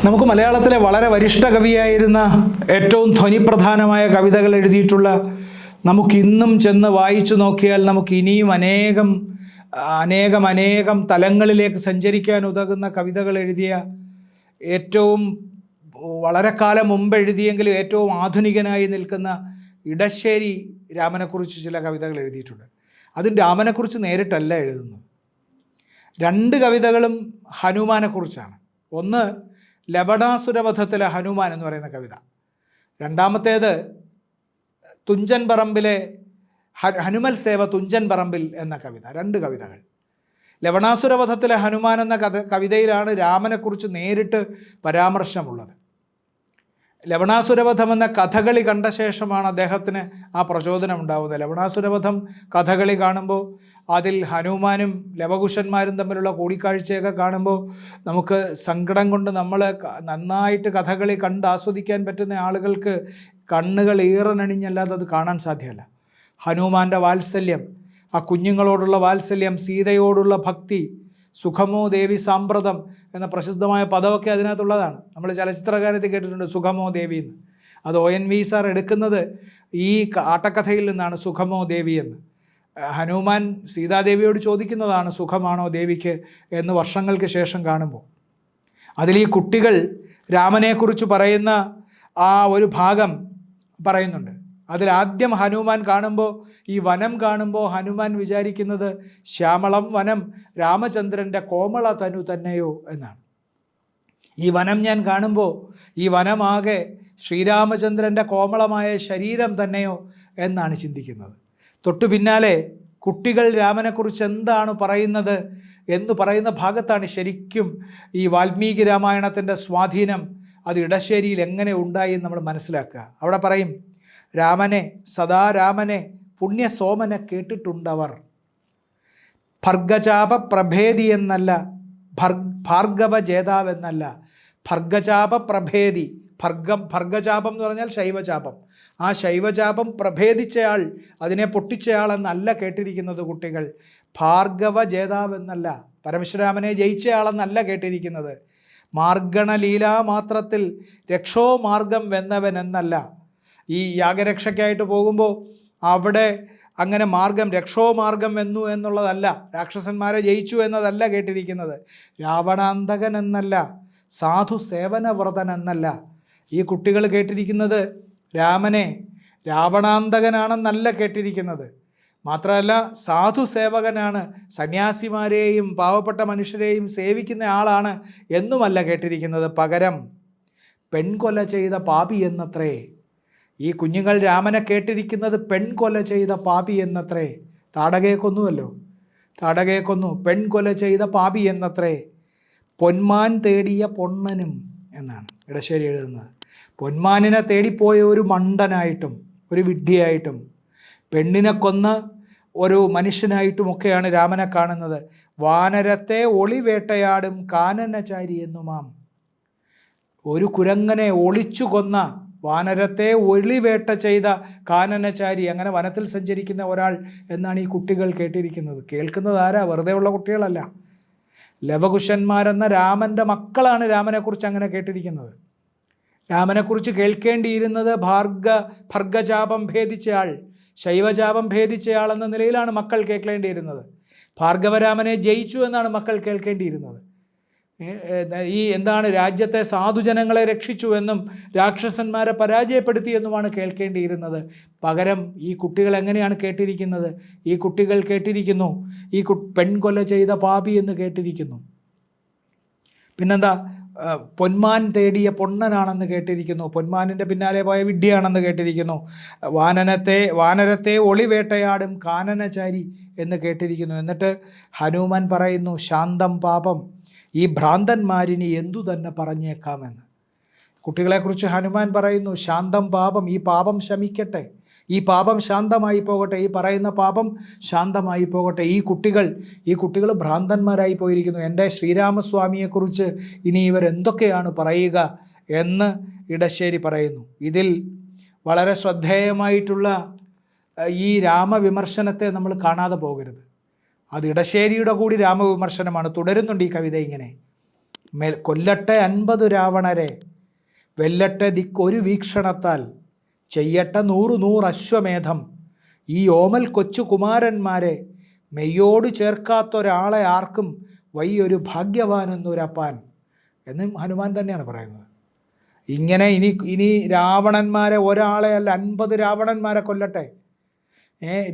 നമുക്ക് മലയാളത്തിലെ വളരെ വരിഷ്ഠ കവിയായിരുന്ന ഏറ്റവും ധ്വനിപ്രധാനമായ കവിതകൾ എഴുതിയിട്ടുള്ള, നമുക്കിന്നും ചെന്ന് വായിച്ചു നോക്കിയാൽ നമുക്ക് ഇനിയും അനേകം അനേകം അനേകം തലങ്ങളിലേക്ക് സഞ്ചരിക്കാൻ ഉതകുന്ന കവിതകൾ എഴുതിയ, ഏറ്റവും വളരെ കാലം മുമ്പ് എഴുതിയെങ്കിലും ഏറ്റവും ആധുനികനായി നിൽക്കുന്ന ഇടശ്ശേരി രാമനെക്കുറിച്ച് ചില കവിതകൾ എഴുതിയിട്ടുണ്ട്. അതും രാമനെക്കുറിച്ച് നേരിട്ടല്ല എഴുതുന്നത്. രണ്ട് കവിതകളും ഹനുമാനെക്കുറിച്ചാണ്. ഒന്ന് ലവണാസുരവധത്തിലെ ഹനുമാൻ എന്ന് പറയുന്ന കവിത, രണ്ടാമത്തേത് തുഞ്ചൻ പറമ്പിലെ ഹനുമൽ സേവ തുഞ്ചൻ പറമ്പിൽ എന്ന കവിത. രണ്ട് കവിതകൾ. ലവണാസുരവധത്തിലെ ഹനുമാൻ എന്ന കവിതയിലാണ് രാമനെക്കുറിച്ച് നേരിട്ട് പരാമർശമുള്ളത്. ലവണാസുരവധം എന്ന കഥകളി കണ്ട ശേഷമാണ് അദ്ദേഹത്തിന് ആ പ്രചോദനം ഉണ്ടാകുന്നത്. ലവണാസുരവധം കഥകളി കാണുമ്പോൾ അതിൽ ഹനുമാനും ലവകുശന്മാരും തമ്മിലുള്ള കൂടിക്കാഴ്ചയൊക്കെ കാണുമ്പോൾ നമുക്ക് സങ്കടം കൊണ്ട് നമ്മൾ നന്നായിട്ട് കഥകളി കണ്ട് ആസ്വദിക്കാൻ പറ്റുന്ന ആളുകൾക്ക് കണ്ണുകൾ ഈറനണിഞ്ഞല്ലാതെ അത് കാണാൻ സാധ്യമല്ല. ഹനുമാൻ്റെ വാത്സല്യം, ആ കുഞ്ഞുങ്ങളോടുള്ള വാത്സല്യം, സീതയോടുള്ള ഭക്തി, സുഖമോ ദേവി സാമ്പ്രതം എന്ന പ്രസിദ്ധമായ പദമൊക്കെ അതിനകത്തുള്ളതാണ്. നമ്മൾ ചലച്ചിത്രഗാനത്തിൽ കേട്ടിട്ടുണ്ട് സുഖമോ ദേവി എന്ന്. അത് ONV സാർ എടുക്കുന്നത് ഈ ആട്ടക്കഥയിൽ നിന്നാണ്, സുഖമോ ദേവി എന്ന്. ഹനുമാൻ സീതാദേവിയോട് ചോദിക്കുന്നതാണ് സുഖമാണോ ദേവിക്ക് എന്ന് വർഷങ്ങൾക്ക് ശേഷം കാണുമ്പോൾ. അതിൽ ഈ കുട്ടികൾ രാമനെക്കുറിച്ച് പറയുന്ന ആ ഒരു ഭാഗം പറയുന്നുണ്ട്. അതിലാദ്യം ഹനുമാൻ കാണുമ്പോൾ, ഈ വനം കാണുമ്പോൾ ഹനുമാൻ വിചാരിക്കുന്നത് ശ്യാമളം വനം രാമചന്ദ്രൻ്റെ കോമള തനു തന്നെയോ എന്നാണ്. ഈ വനം ഞാൻ കാണുമ്പോൾ ഈ വനമാകെ ശ്രീരാമചന്ദ്രൻ്റെ കോമളമായ ശരീരം തന്നെയോ എന്നാണ് ചിന്തിക്കുന്നത്. തൊട്ടു പിന്നാലെ കുട്ടികൾ രാമനെക്കുറിച്ച് എന്താണ് പറയുന്നത് എന്ന് പറയുന്ന ഭാഗത്താണ് ശരിക്കും ഈ വാൽമീകി രാമായണത്തിൻ്റെ സ്വാധീനം അത് ഇടശ്ശേരിയിൽ എങ്ങനെ ഉണ്ടായി എന്ന് നമ്മൾ മനസ്സിലാക്കുക. അവിടെ പറയും, രാമനെ സദാ രാമനെ പുണ്യസോമനെ കേട്ടിട്ടുണ്ടവർ, ഭർഗചാപ പ്രഭേദി എന്നല്ല, ഭാർഗവ ജേതാവെന്നല്ല, ഭർഗചാപ പ്രഭേദി. ഭർഗചാപം എന്ന് പറഞ്ഞാൽ ശൈവചാപം. ആ ശൈവചാപം പ്രഭേദിച്ചയാൾ, അതിനെ പൊട്ടിച്ചയാൾ എന്നല്ല കേട്ടിരിക്കുന്നത് കുട്ടികൾ. ഭാർഗവ ജേതാവെന്നല്ല, പരമശുരാമനെ ജയിച്ചയാളെന്നല്ല കേട്ടിരിക്കുന്നത്. മാർഗണലീലാ മാത്രത്തിൽ രക്ഷോ മാർഗം വെന്നവൻ എന്നല്ല. ഈ യാഗരക്ഷയ്ക്കായിട്ട് പോകുമ്പോൾ അവിടെ അങ്ങനെ മാർഗം രക്ഷോ മാർഗം വെന്നു എന്നുള്ളതല്ല, രാക്ഷസന്മാരെ ജയിച്ചു എന്നതല്ല കേട്ടിരിക്കുന്നത്. രാവണാന്തകൻ എന്നല്ല, സാധു സേവനവ്രതൻ എന്നല്ല. ഈ കുട്ടികൾ കേട്ടിരിക്കുന്നത് രാമനെ രാവണാന്തകനാണെന്നല്ല കേട്ടിരിക്കുന്നത്. മാത്രമല്ല സാധു സേവകനാണ്, സന്യാസിമാരെയും പാവപ്പെട്ട മനുഷ്യരെയും സേവിക്കുന്ന ആളാണ് എന്നുമല്ല കേട്ടിരിക്കുന്നത്. പകരം പെൺകൊല ചെയ്ത പാപി എന്നത്രേ. ഈ കുഞ്ഞുങ്ങൾ രാമനെ കേട്ടിരിക്കുന്നത് പെൺകൊല ചെയ്ത പാപി എന്നത്രേ. താടകയെ കൊന്നുവല്ലോ, താടകയെ കൊന്നു, പെൺകൊല ചെയ്ത പാപി എന്നത്രേ. പൊന്മാൻ തേടിയ പൊണ്ണനും എന്നാണ് ഇടശ്ശേരി എഴുതുന്നത്. പൊന്മാനിനെ തേടിപ്പോയ ഒരു മണ്ടനായിട്ടും ഒരു വിഡ്ഢിയായിട്ടും പെണ്ണിനെ കൊന്ന ഒരു മനുഷ്യനായിട്ടുമൊക്കെയാണ് രാമനെ കാണുന്നത്. വാനരത്തെ ഒളിവേട്ടയാടും കാനനചാരി എന്നുമാം. ഒരു കുരങ്ങനെ ഒളിച്ചു കൊന്ന, വാനരത്തെ ഒളിവേട്ട ചെയ്ത കാനനചാരി, അങ്ങനെ വനത്തിൽ സഞ്ചരിക്കുന്ന ഒരാൾ എന്നാണ് ഈ കുട്ടികൾ കേട്ടിരിക്കുന്നത്. കേൾക്കുന്നത് ആരാ? വെറുതെ ഉള്ള കുട്ടികളല്ല, ലവകുശന്മാരെന്ന രാമൻ്റെ മക്കളാണ് രാമനെക്കുറിച്ച് അങ്ങനെ കേട്ടിരിക്കുന്നത്. രാമനെക്കുറിച്ച് കേൾക്കേണ്ടിയിരുന്നത് ഭർഗചാപം ഭേദിച്ചയാൾ, ശൈവചാപം ഭേദിച്ചയാൾ എന്ന നിലയിലാണ് മക്കൾ കേൾക്കേണ്ടിയിരുന്നത്. ഭാർഗവരാമനെ ജയിച്ചു എന്നാണ് മക്കൾ കേൾക്കേണ്ടിയിരുന്നത്. ഈ എന്താണ്, രാജ്യത്തെ സാധുജനങ്ങളെ രക്ഷിച്ചു എന്നും രാക്ഷസന്മാരെ പരാജയപ്പെടുത്തി എന്നുമാണ് കേൾക്കേണ്ടിയിരുന്നത്. പകരം ഈ കുട്ടികൾ എങ്ങനെയാണ് കേട്ടിരിക്കുന്നത്? ഈ കുട്ടികൾ കേട്ടിരിക്കുന്നു ഈ പെൺകൊല ചെയ്ത പാപി എന്ന് കേട്ടിരിക്കുന്നു. പിന്നെന്താ, പൊന്മാൻ തേടിയ പൊണ്ണനാണെന്ന് കേട്ടിരിക്കുന്നു, പൊന്മാനിൻ്റെ പിന്നാലെ പോയ വിഡ്ഢിയാണെന്ന് കേട്ടിരിക്കുന്നു. വാനരത്തെ ഒളിവേട്ടയാടും കാനനചാരി എന്ന് കേട്ടിരിക്കുന്നു. എന്നിട്ട് ഹനുമാൻ പറയുന്നു, ശാന്തം പാപം, ഈ ഭ്രാന്തന്മാരിനി എന്തു തന്നെ പറഞ്ഞേക്കാമെന്ന്. കുട്ടികളെക്കുറിച്ച് ഹനുമാൻ പറയുന്നു, ശാന്തം പാപം, ഈ പാപം ശമിക്കട്ടെ, ഈ പാപം ശാന്തമായി പോകട്ടെ, ഈ പറയുന്ന പാപം ശാന്തമായി പോകട്ടെ. ഈ കുട്ടികൾ ഭ്രാന്തന്മാരായി പോയിരിക്കുന്നു. എൻ്റെ ശ്രീരാമസ്വാമിയെക്കുറിച്ച് ഇനി ഇവരെന്തൊക്കെയാണ് പറയുക എന്ന് ഇടശ്ശേരി പറയുന്നു. ഇതിൽ വളരെ ശ്രദ്ധേയമായിട്ടുള്ള ഈ രാമവിമർശനത്തെ നമ്മൾ കാണാതെ പോകരുത്. അത് ഇടശ്ശേരിയുടെ കൂടി രാമവിമർശനമാണ്. തുടരുന്നുണ്ട് ഈ കവിത ഇങ്ങനെ. കൊല്ലട്ടെ 50 രാവണരെ, വെല്ലട്ടെ ദിക്കൊരു വീക്ഷണത്താൽ, ചെയ്യട്ടെ 100 അശ്വമേധം, ഈ ഓമൽ കൊച്ചു കുമാരന്മാരെ മെയ്യോട് ചേർക്കാത്തൊരാളെ ആർക്കും വയ്യൊരു ഭാഗ്യവാൻ എന്നൊരപ്പാൻ എന്നും ഹനുമാൻ തന്നെയാണ് പറയുന്നത്. ഇങ്ങനെ ഇനി രാവണന്മാരെ ഒരാളെ അല്ല 50 രാവണന്മാരെ കൊല്ലട്ടെ,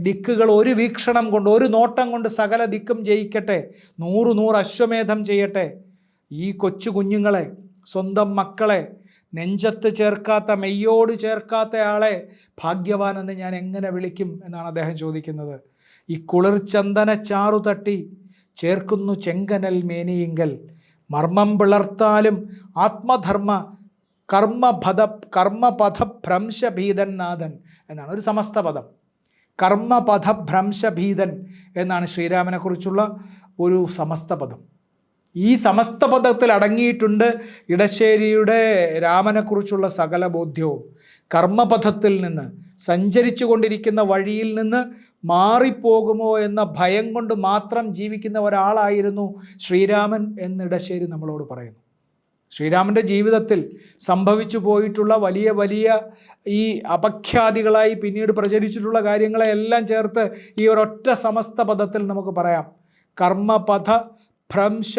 ദിക്കുകൾ ഒരു വീക്ഷണം കൊണ്ട്, ഒരു നോട്ടം കൊണ്ട് സകല ദിക്കും ജയിക്കട്ടെ, 100 അശ്വമേധം ചെയ്യട്ടെ, ഈ കൊച്ചു കുഞ്ഞുങ്ങളെ, സ്വന്തം മക്കളെ നെഞ്ചത്ത് ചേർക്കാത്ത, മെയ്യോട് ചേർക്കാത്ത ആളെ ഭാഗ്യവാൻ എന്ന് ഞാൻ എങ്ങനെ വിളിക്കും എന്നാണ് അദ്ദേഹം ചോദിക്കുന്നത്. ഈ കുളിർ ചന്ദന ചാറു തട്ടി ചേർക്കുന്നു ചെങ്കനൽ മേനിയിങ്കൽ, മർമ്മം പിളർത്താലും ആത്മധർമ്മ കർമ്മപഥഭ്രംശഭീതൻ നാഥൻ എന്നാണ് ഒരു സമസ്ത പദം. കർമ്മപഥഭ്രംശഭീതൻ എന്നാണ് ശ്രീരാമനെക്കുറിച്ചുള്ള ഒരു സമസ്ത പദം. ഈ സമസ്ത പദത്തിൽ അടങ്ങിയിട്ടുണ്ട് ഇടശ്ശേരിയുടെ രാമനെക്കുറിച്ചുള്ള സകല ബോധ്യവും. കർമ്മപഥത്തിൽ നിന്ന്, സഞ്ചരിച്ചു കൊണ്ടിരിക്കുന്ന വഴിയിൽ നിന്ന് മാറിപ്പോകുമോ എന്ന ഭയം കൊണ്ട് മാത്രം ജീവിക്കുന്ന ഒരാളായിരുന്നു ശ്രീരാമൻ എന്ന് ഇടശ്ശേരി നമ്മളോട് പറയുന്നു. ശ്രീരാമൻ്റെ ജീവിതത്തിൽ സംഭവിച്ചു പോയിട്ടുള്ള വലിയ വലിയ ഈ അപഖ്യാതികളായി പിന്നീട് പ്രചരിച്ചിട്ടുള്ള കാര്യങ്ങളെല്ലാം ചേർത്ത് ഈ ഒരൊറ്റ സമസ്ത പദത്തിൽ നമുക്ക് പറയാം, കർമ്മപഥ ഭ്രംശ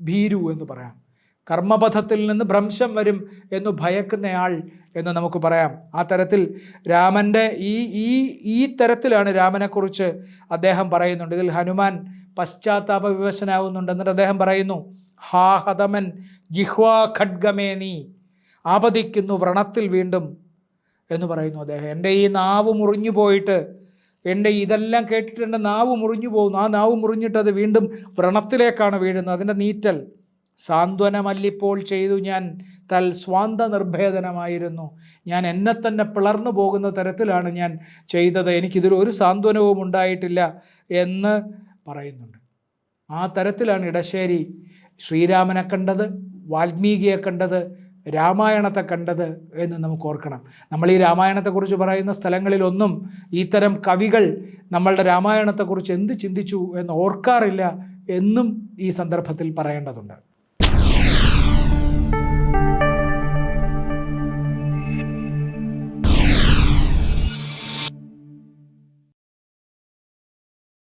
ഭീരു എന്ന് പറയാം. കർമ്മപഥത്തിൽ നിന്ന് ഭ്രംശം വരും എന്ന് ഭയക്കുന്നയാൾ എന്ന് നമുക്ക് പറയാം. ആ തരത്തിൽ രാമൻ്റെ ഈ തരത്തിലാണ് രാമനെക്കുറിച്ച് അദ്ദേഹം പറയുന്നുണ്ട്. ഇതിൽ ഹനുമാൻ പശ്ചാത്താപ വിവശനാവുന്നുണ്ട്. എന്നിട്ട് അദ്ദേഹം പറയുന്നു, ഹാ ഹതമൻ ജിഹ്വാ ഖഡ്ഗമേ നീ, ആപതിക്കുന്നു വ്രണത്തിൽ വീണ്ടും എന്ന് പറയുന്നു അദ്ദേഹം. എൻ്റെ ഈ നാവ് മുറിഞ്ഞു പോയിട്ട്, എൻ്റെ ഇതെല്ലാം കേട്ടിട്ട് എൻ്റെ നാവ് മുറിഞ്ഞു പോകുന്നു. ആ നാവ് മുറിഞ്ഞിട്ട് അത് വീണ്ടും വ്രണത്തിലേക്കാണ് വീഴുന്നത്, അതിൻ്റെ നീറ്റൽ. സാന്ത്വനമല്ലിപ്പോൾ ചെയ്തു ഞാൻ തൽ സ്വാന്ത നിർഭേദനമായിരുന്നു, ഞാൻ എന്നെ തന്നെ പിളർന്നു പോകുന്ന തരത്തിലാണ് ഞാൻ ചെയ്തത്, എനിക്കിതിൽ ഒരു സാന്ത്വനവും ഉണ്ടായിട്ടില്ല എന്ന് പറയുന്നുണ്ട്. ആ തരത്തിലാണ് ഇടശ്ശേരി ശ്രീരാമനെ കണ്ടത്, വാൽമീകിയെ കണ്ടത്, രാമായണത്തെ കണ്ടത് എന്ന് നമുക്ക് ഓർക്കണം. നമ്മൾ ഈ രാമായണത്തെക്കുറിച്ച് പറയുന്ന സ്ഥലങ്ങളിലൊന്നും ഇത്തരം കവികൾ നമ്മളുടെ രാമായണത്തെക്കുറിച്ച് എന്ത് ചിന്തിച്ചു എന്ന് ഓർക്കാറില്ല എന്നും ഈ സന്ദർഭത്തിൽ പറയേണ്ടതുണ്ട്.